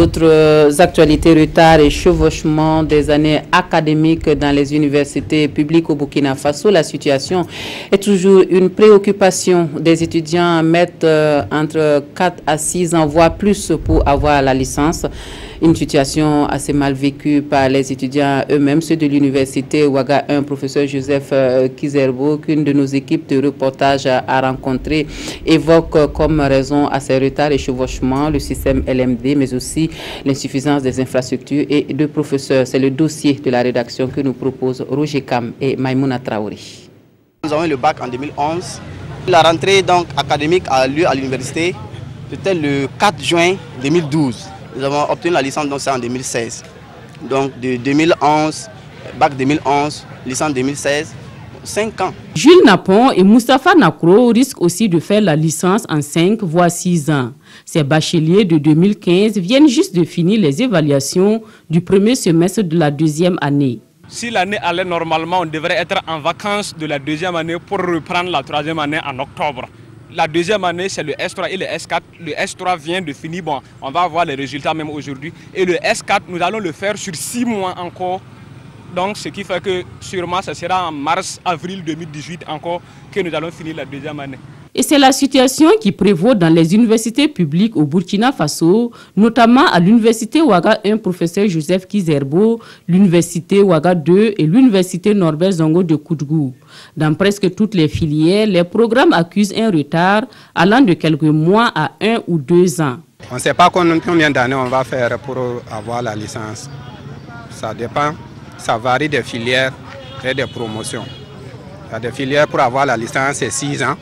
D'autres actualités, retard et chevauchement des années académiques dans les universités publiques au Burkina Faso. La situation est toujours une préoccupation. Des étudiants mettent entre 4 à 6 ans, voire plus, pour avoir la licence. Une situation assez mal vécue par les étudiants eux-mêmes, ceux de l'université Ouaga 1, professeur Joseph Kizerbo, qu'une de nos équipes de reportage a rencontré, évoque comme raison à ces retards et chevauchements le système LMD, mais aussi l'insuffisance des infrastructures et de professeurs. C'est le dossier de la rédaction que nous proposent Roger Kam et Maïmouna Traoré. Nous avons eu le bac en 2011. La rentrée donc, académique a lieu à l'université. C'était le 4 juin 2012. Nous avons obtenu la licence en 2016. Donc de 2011, bac 2011, licence 2016, 5 ans. Jules Napon et Moustapha Nakro risquent aussi de faire la licence en 5 voire 6 ans. Ces bacheliers de 2015 viennent juste de finir les évaluations du premier semestre de la deuxième année. Si l'année allait normalement, on devrait être en vacances de la deuxième année pour reprendre la troisième année en octobre. La deuxième année, c'est le S3 et le S4. Le S3 vient de finir. Bon, on va avoir les résultats même aujourd'hui. Et le S4, nous allons le faire sur 6 mois encore. Donc, ce qui fait que sûrement, ce sera en mars-avril 2018 encore que nous allons finir la deuxième année. Et c'est la situation qui prévaut dans les universités publiques au Burkina Faso, notamment à l'université Ouaga 1, professeur Joseph Kizerbo, l'université Ouaga 2 et l'université Norbert Zongo de Koudgou. Dans presque toutes les filières, les programmes accusent un retard allant de quelques mois à 1 ou 2 ans. On ne sait pas combien d'années on va faire pour avoir la licence. Ça dépend, ça varie des filières et des promotions. Il y a des filières pour avoir la licence, c'est 6 ans.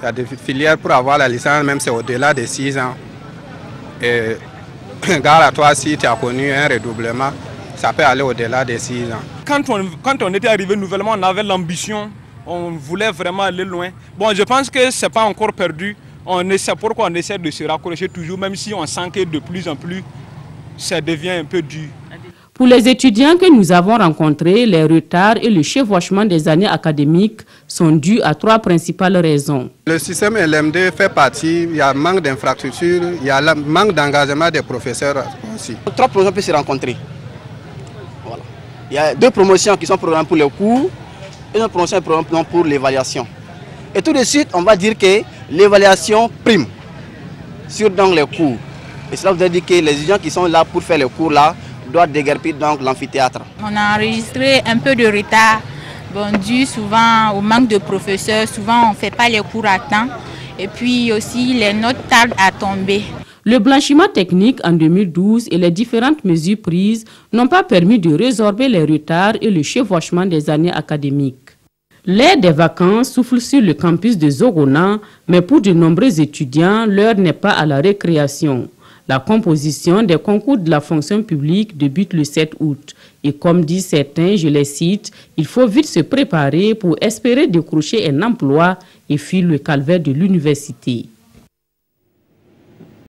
Il y a des filières pour avoir la licence, même c'est au-delà de 6 ans. Et gare à toi, si tu as connu un redoublement, ça peut aller au-delà de 6 ans. Quand on était arrivé nouvellement, on avait l'ambition, on voulait vraiment aller loin. Bon, je pense que ce n'est pas encore perdu. C'est pourquoi on essaie de se raccrocher toujours, même si on sent que de plus en plus, ça devient un peu dur. Pour les étudiants que nous avons rencontrés, les retards et le chevauchement des années académiques sont dus à 3 principales raisons. Le système LMD fait partie, il y a manque d'infrastructures, il y a le manque d'engagement des professeurs aussi. 3 promotions peuvent se rencontrer. Voilà. Il y a 2 promotions qui sont programmées pour les cours et une promotion est programmée pour l'évaluation. Et tout de suite, on va dire que l'évaluation prime sur donc, les cours. Et cela veut dire que les étudiants qui sont là pour faire les cours là, doit déguerpir donc l'amphithéâtre. On a enregistré un peu de retard, dû souvent au manque de professeurs. Souvent, on ne fait pas les cours à temps. Et puis aussi, les notes tardent à tomber. Le blanchiment technique en 2012 et les différentes mesures prises n'ont pas permis de résorber les retards et le chevauchement des années académiques. L'air des vacances souffle sur le campus de Zogona, mais pour de nombreux étudiants, l'heure n'est pas à la récréation. La composition des concours de la fonction publique débute le 7 août. Et comme disent certains, je les cite, il faut vite se préparer pour espérer décrocher un emploi et fuir le calvaire de l'université.